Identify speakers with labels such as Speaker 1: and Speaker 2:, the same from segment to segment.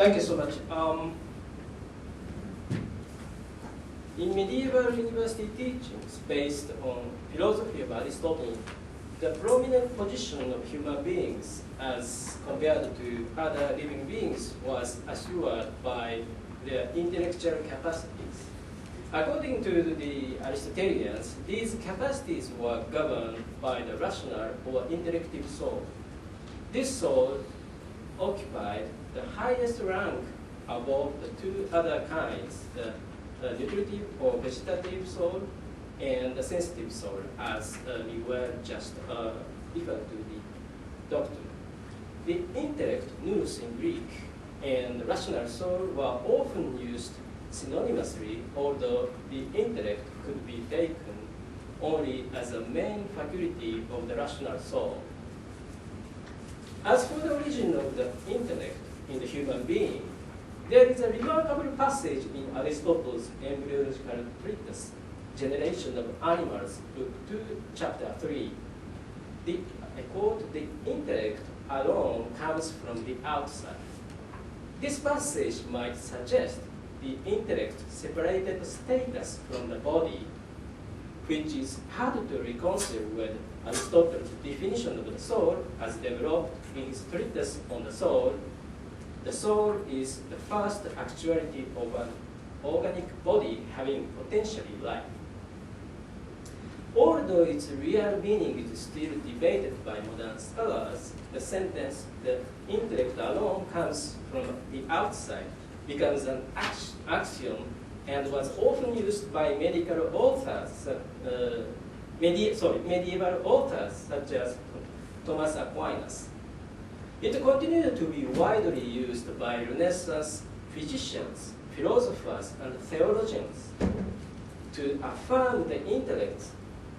Speaker 1: Thank you so much. In medieval university teachings based on philosophy of Aristotle, the prominent position of human beings as compared to other living beings was assured by their intellectual capacities. According to the Aristotelians, these capacities were governed by the rational or intellective soul. This soul occupied the highest rank above the two other kinds, the nutritive or vegetative soul and the sensitive soul, as we were just referred to the doctrine. The intellect, nous in Greek, and rational soul were often used synonymously, although the intellect could be taken only as a main faculty of the rational soul. As for the origin of the intellect in the human being, there is a remarkable passage in Aristotle's embryological treatise, Generation of Animals, Book 2, Chapter 3. I quote, "The intellect alone comes from the outside." This passage might suggest the intellect separated status from the body, which is hard to reconcile with Aristotle's definition of the soul as developed in his treatise on the soul. The soul is the first actuality of an organic body having potentially life. Although its real meaning is still debated by modern scholars, the sentence, "the intellect alone comes from the outside," becomes an axiom and was often used by medieval authors such as Thomas Aquinas. It continued to be widely used by Renaissance physicians, philosophers, and theologians to affirm the intellect's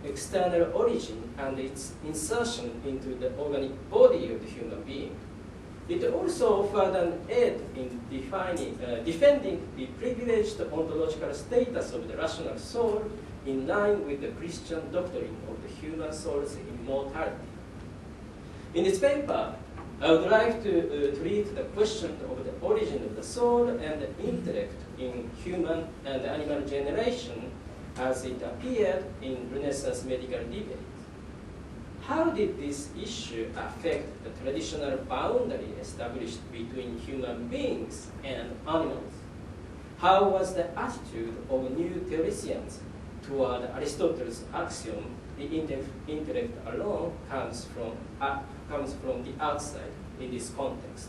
Speaker 1: external origin and its insertion into the organic body of the human being. It also offered an aid in defending the privileged ontological status of the rational soul in line with the Christian doctrine of the human soul's immortality. In this paper, I would like to treat the question of the origin of the soul and the intellect in human and animal generation as it appeared in Renaissance medical debate. How did this issue affect the traditional boundary established between human beings and animals? How was the attitude of new theologians toward Aristotle's axiom, "the intellect alone comes from the outside," in this context?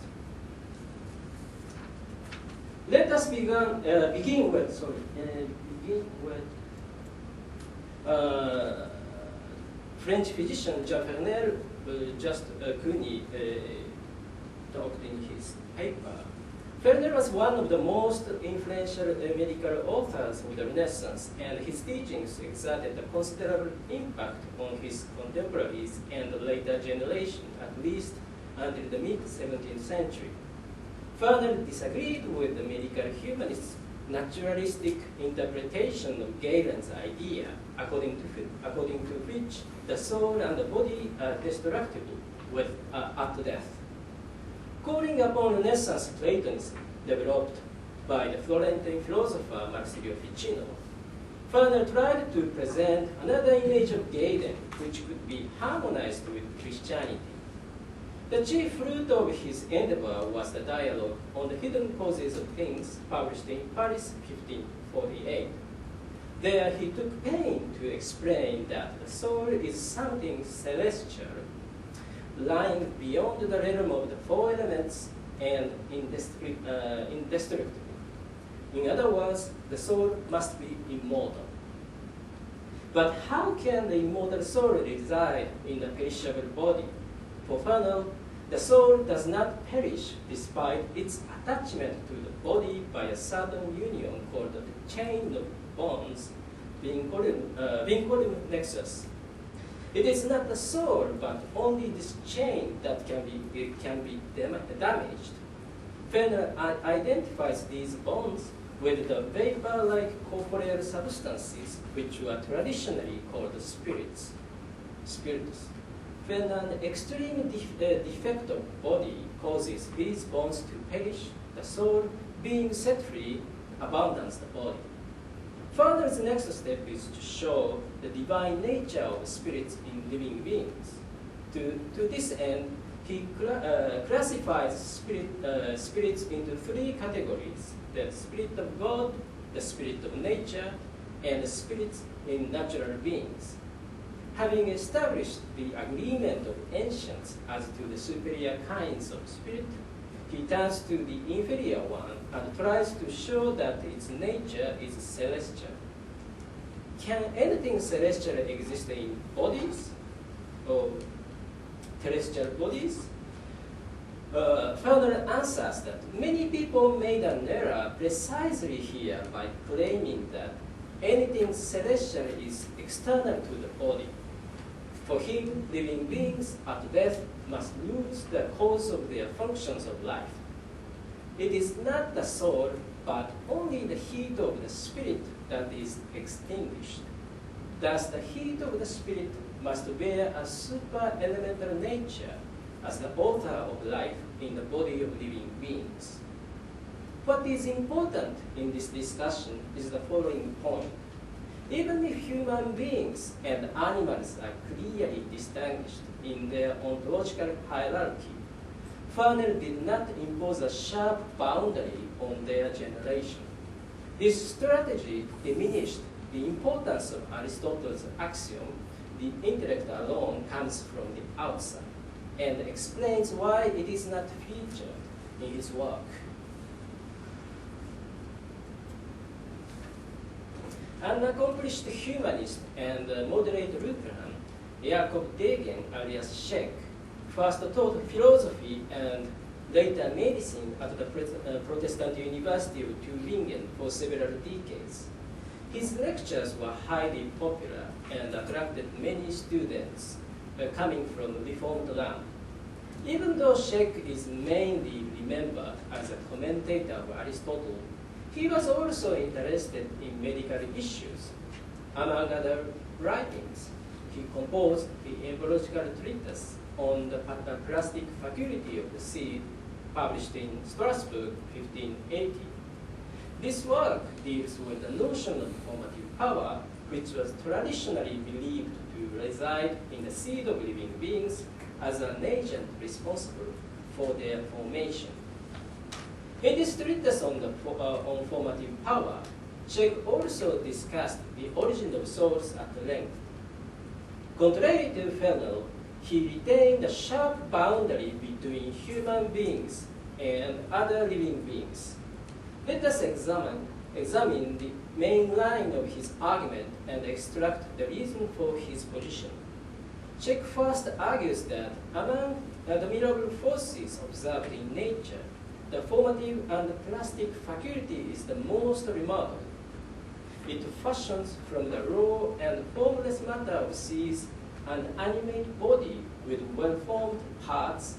Speaker 1: Let us begin with French physician Jean Fernel just Cuny talked in his paper. Fernel was one of the most influential medical authors of the Renaissance, and his teachings exerted a considerable impact on his contemporaries and the later generation, at least until the mid-17th century. Fernel disagreed with the medical humanists' naturalistic interpretation of Galen's idea, according to which the soul and the body are destructible at death. Calling upon Renaissance Platonism developed by the Florentine philosopher Marsilio Ficino, Fernel tried to present another image of Galen which could be harmonized with Christianity. The chief fruit of his endeavor was the dialogue on the hidden causes of things, published in Paris, 1548. There he took pain to explain that the soul is something celestial, lying beyond the realm of the four elements and indestructible. In other words, the soul must be immortal. But how can the immortal soul reside in a perishable body? For Fernel, the soul does not perish despite its attachment to the body by a certain union called the chain of bonds, vinculum nexus. It is not the soul, but only this chain that can be damaged. Fernel identifies these bonds with the vapor-like corporeal substances, which were traditionally called spiritus. When an extreme defect of body causes these bones to perish, the soul, being set free, abandons the body. Further, the next step is to show the divine nature of spirits in living beings. To this end, he classifies spirits into three categories: the spirit of God, the spirit of nature, and the spirits in natural beings. Having established the agreement of ancients as to the superior kinds of spirit, he turns to the inferior one and tries to show that its nature is celestial. Can anything celestial exist in bodies or terrestrial bodies? Further answers that many people made an error precisely here by claiming that anything celestial is external to the body. For him, living beings at death must lose the cause of their functions of life. It is not the soul, but only the heat of the spirit that is extinguished. Thus, the heat of the spirit must bear a super-elemental nature as the author of life in the body of living beings. What is important in this discussion is the following point. Even if human beings and animals are clearly distinguished in their ontological hierarchy, Fernel did not impose a sharp boundary on their generation. This strategy diminished the importance of Aristotle's axiom, the intellect alone comes from the outside, and explains why it is not featured in his work. An accomplished humanist and moderate Lutheran, Jakob Degen alias Scheck, first taught philosophy and later medicine at the Protestant University of Tübingen for several decades. His lectures were highly popular and attracted many students coming from Reformed land. Even though Scheck is mainly remembered as a commentator of Aristotle, he was also interested in medical issues. Among other writings, he composed the embryological treatise on the plastic faculty of the seed, published in Strasbourg, 1580. This work deals with the notion of formative power, which was traditionally believed to reside in the seed of living beings as an agent responsible for their formation. In this treatise on formative power, Scheck also discussed the origin of souls at length. Contrary to Fernel, he retained a sharp boundary between human beings and other living beings. Let us examine the main line of his argument and extract the reason for his position. Scheck first argues that among the admirable forces observed in nature, the formative and plastic faculty is the most remarkable. It fashions from the raw and formless matter of seeds an animate body with well-formed parts.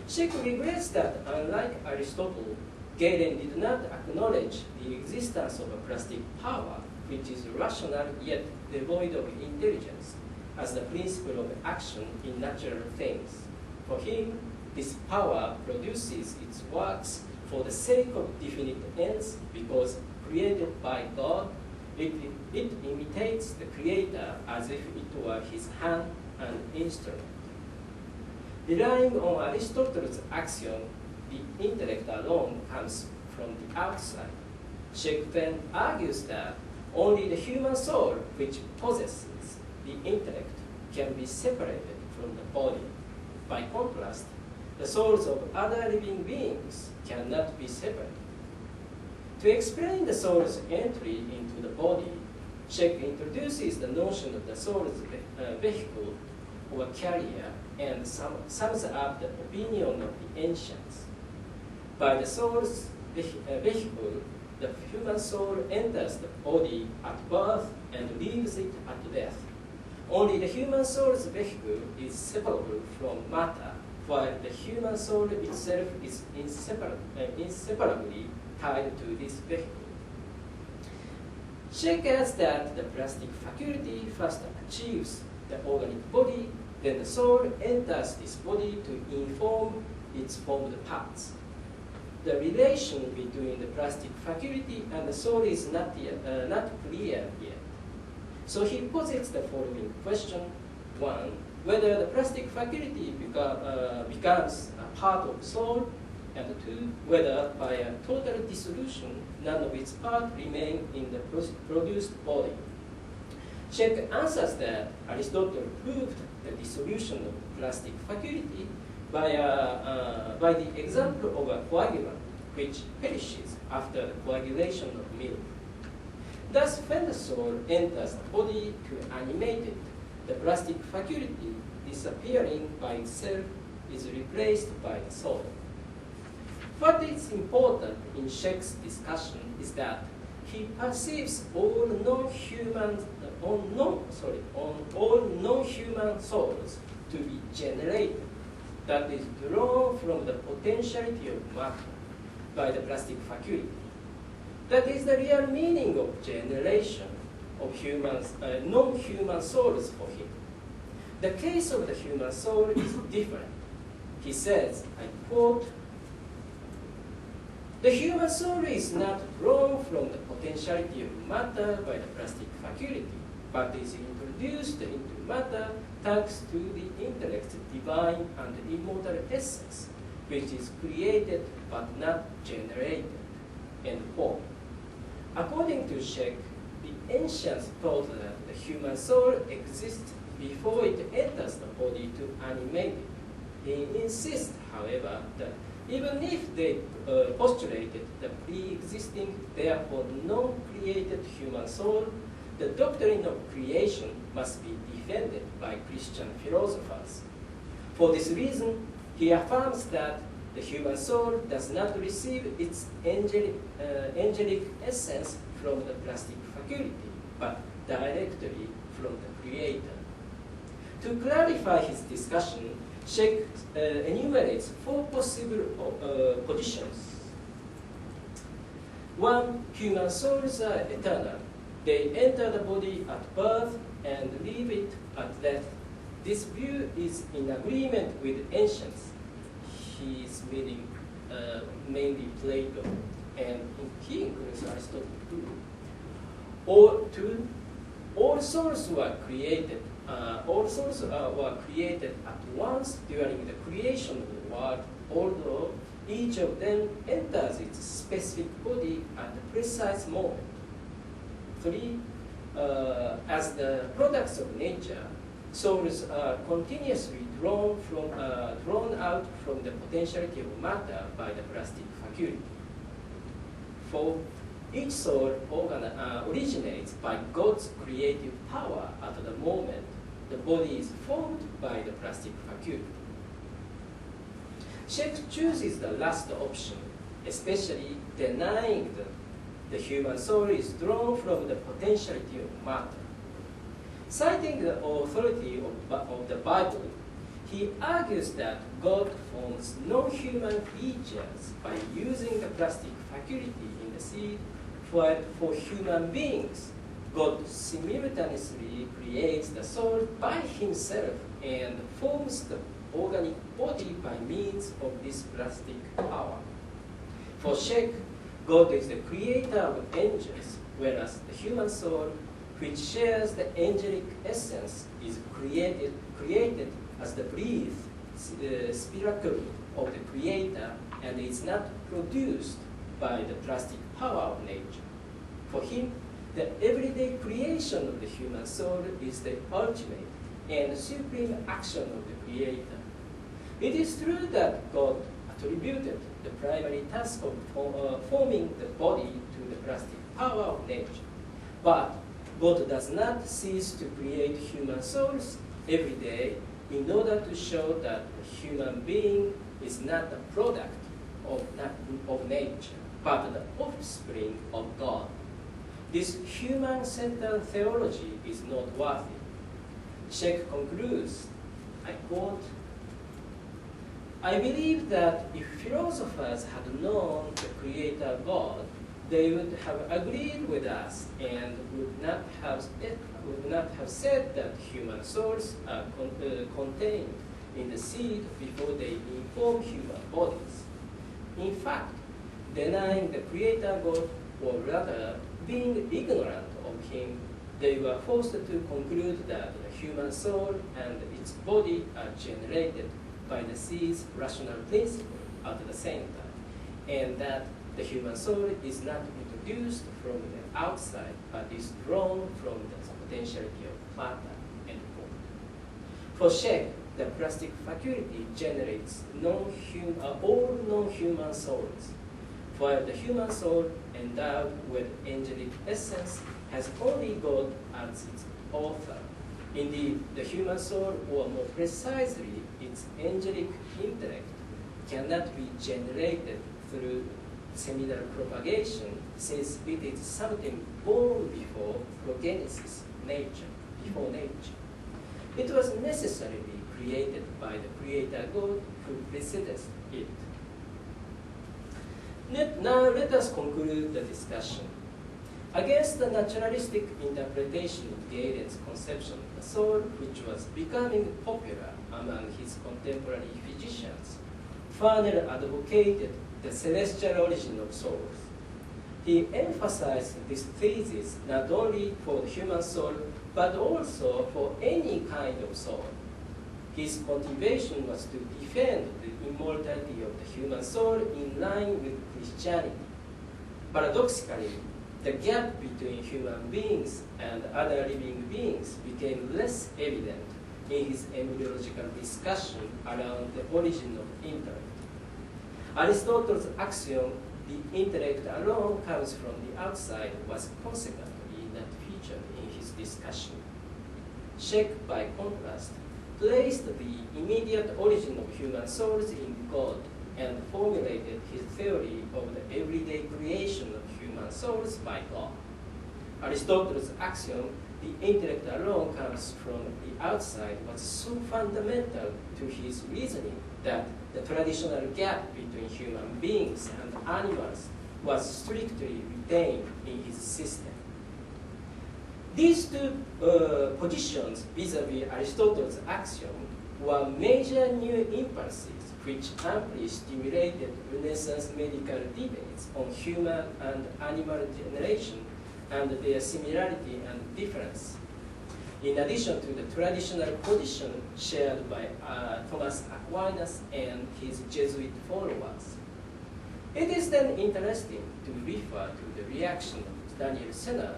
Speaker 1: Scheck regrets that, unlike Aristotle, Galen did not acknowledge the existence of a plastic power, which is rational yet devoid of intelligence, as the principle of action in natural things. For him, this power produces its works for the sake of definite ends, because created by God, it imitates the Creator as if it were his hand and instrument. Relying on Aristotle's axiom, the intellect alone comes from the outside, Scheck then argues that only the human soul, which possesses the intellect, can be separated from the body. By contrast, the souls of other living beings cannot be separated. To explain the soul's entry into the body, Scheck introduces the notion of the soul's vehicle or carrier and sums up the opinion of the ancients. By the soul's vehicle, the human soul enters the body at birth and leaves it at death. Only the human soul's vehicle is separable from matter, while the human soul itself is inseparably tied to this vehicle. Shake adds that the plastic faculty first achieves the organic body, then the soul enters this body to inform its formed parts. The relation between the plastic faculty and the soul is not clear yet. So he posits the following question. 1. Whether the plastic faculty becomes a part of the soul, and 2. Whether by a total dissolution, none of its parts remain in the produced body. Shek answers that Aristotle proved the dissolution of plastic faculty by the example of a coagulant which perishes after the coagulation of milk. Thus, when the soul enters the body to animate it, the plastic faculty disappearing by itself is replaced by the soul. What is important in Shek's discussion is that he perceives all non-human souls to be generated, that is drawn from the potentiality of matter by the plastic faculty. That is the real meaning of generation of non-human souls for him. The case of the human soul is different. He says, I quote, "The human soul is not drawn from the potentiality of matter by the plastic faculty, but is introduced into matter thanks to the intellect's divine and immortal essence, which is created but not generated." End quote. According to Shek, the ancients thought that the human soul exists before it enters the body to animate it. He insists, however, that even if they postulated the pre-existing, therefore non-created human soul, the doctrine of creation must be defended by Christian philosophers. For this reason, he affirms that the human soul does not receive its angelic essence from the plastic faculty, but directly from the Creator. To clarify his discussion, Shek enumerates 4 possible positions. 1. Human souls are eternal. They enter the body at birth and leave it at death. This view is in agreement with ancients. He is meaning mainly Plato, and he includes Aristotle too. Or 2. All souls were created. All souls were created at once during the creation of the world, although each of them enters its specific body at the precise moment. 3. As the products of nature, souls are continuously drawn out from the potentiality of matter by the plastic faculty. 4. Each soul originates by God's creative power at the moment the body is formed by the plastic faculty. Shek chooses the last option, especially denying that the human soul is drawn from the potentiality of matter. Citing the authority of the Bible, he argues that God forms non-human creatures by using the plastic faculty in the seed. For human beings, God simultaneously creates the soul by himself and forms the organic body by means of this plastic power. For Shek, God is the creator of angels, whereas the human soul, which shares the angelic essence, is created as the breathed spiracle of the creator and is not produced by the plastic power of nature. For him, the everyday creation of the human soul is the ultimate and supreme action of the Creator. It is true that God attributed the primary task of forming the body to the plastic power of nature. But God does not cease to create human souls every day in order to show that the human being is not a product of nature, but the offspring of God. This human-centered theology is not worthy. Shek concludes, I quote, "I believe that if philosophers had known the Creator God, they would have agreed with us and would not have said that human souls are contained in the seed before they inform human bodies. In fact, denying the Creator God, or rather being ignorant of Him, they were forced to conclude that the human soul and its body are generated by the seed's rational principle at the same time, and that the human soul is not introduced from the outside, but is drawn from the potentiality of matter. End quote. For Sheikh, the plastic faculty generates all non-human souls, while the human soul endowed with angelic essence has only God as its author. Indeed, the human soul, or more precisely, its angelic intellect, cannot be generated through seminal propagation, since it is something born before progenesis, before nature. It was necessarily created by the Creator God who preceded it. Now let us conclude the discussion. Against the naturalistic interpretation of Galen's conception of the soul, which was becoming popular among his contemporary physicians, Farnell advocated the celestial origin of souls. He emphasized this thesis not only for the human soul, but also for any kind of soul. His motivation was to defend the immortality of the human soul in line with Christianity. Paradoxically, the gap between human beings and other living beings became less evident in his embryological discussion around the origin of intellect. Aristotle's axiom, the intellect alone comes from the outside, was consequently not featured in his discussion. Sheikh, by contrast, placed the immediate origin of human souls in God and formulated his theory of the everyday creation of human souls by God. Aristotle's axiom, the intellect alone comes from the outside, was so fundamental to his reasoning that the traditional gap between human beings and animals was strictly retained in his system. These two positions vis-à-vis Aristotle's axiom were major new impulses which amply stimulated Renaissance medical debates on human and animal generation and their similarity and difference, in addition to the traditional position shared by Thomas Aquinas and his Jesuit followers. It is then interesting to refer to the reaction of Daniel Sennett,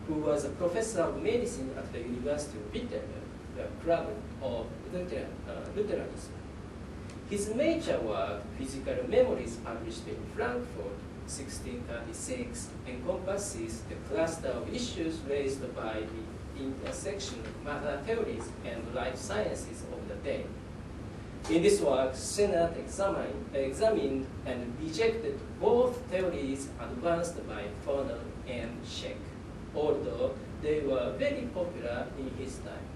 Speaker 1: who was a professor of medicine at the University of Wittenberg, the cradle of Lutheranism. His major work, Physical Memories, published in Frankfurt, 1636, encompasses the cluster of issues raised by the intersection of matter theories and life sciences of the day. In this work, Sennett examined and rejected both theories advanced by Farnell and Sheikh, although they were very popular in his time.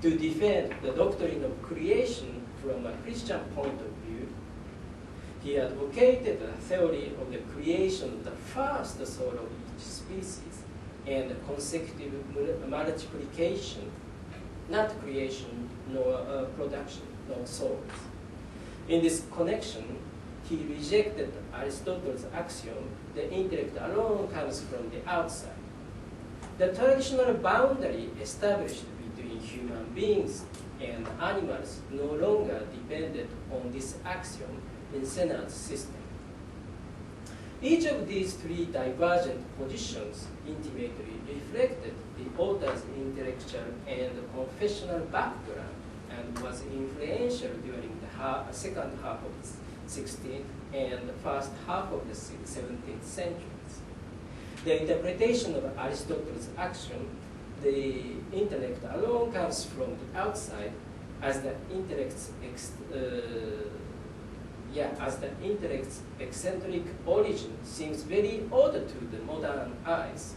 Speaker 1: To defend the doctrine of creation from a Christian point of view, he advocated a theory of the creation of the first soul of each species and consecutive multiplication, not creation nor production, nor souls. In this connection, he rejected Aristotle's axiom, the intellect alone comes from the outside. The traditional boundary established between human beings and animals no longer depended on this axiom in Sennett's system. Each of these three divergent positions intimately reflected the author's intellectual and confessional background and was influential during the second half of the 16th and the first half of the 17th centuries. The interpretation of Aristotle's axiom, the intellect alone comes from the outside, as the intellect's eccentric origin seems very odd to the modern eyes,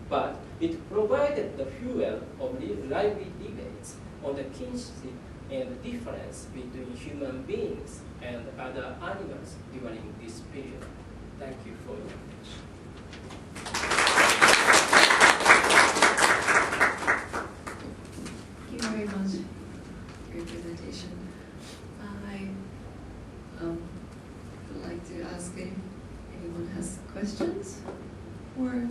Speaker 1: but it provided the fuel of lively debates on the kinship and difference between human beings and other animals during this period. Thank you for your attention.
Speaker 2: very much for your presentation. I would like to ask if anyone has questions or